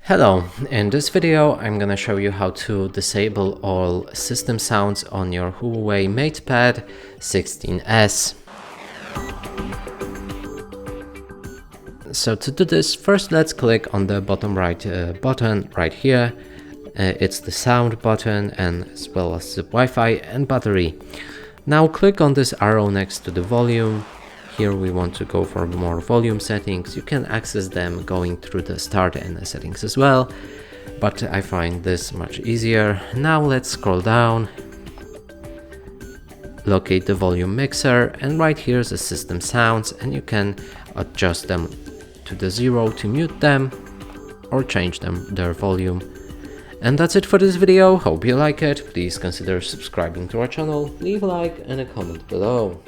Hello, in this video I'm gonna show you how to disable all system sounds on your HUAWEI MatePad 16s. So to do this, first let's click on the bottom right button right here. It's the sound button, and as well as the Wi-Fi and battery. Now click on this arrow next to the volume. Here we want to go for more volume settings. You can access them going through the start and the settings as well, but I find this much easier. Now let's scroll down, locate the volume mixer, and right here is the system sounds, and you can adjust them to the 0 to mute them or change their volume. And that's it for this video. Hope you like it. Please consider subscribing to our channel, leave a like and a comment below.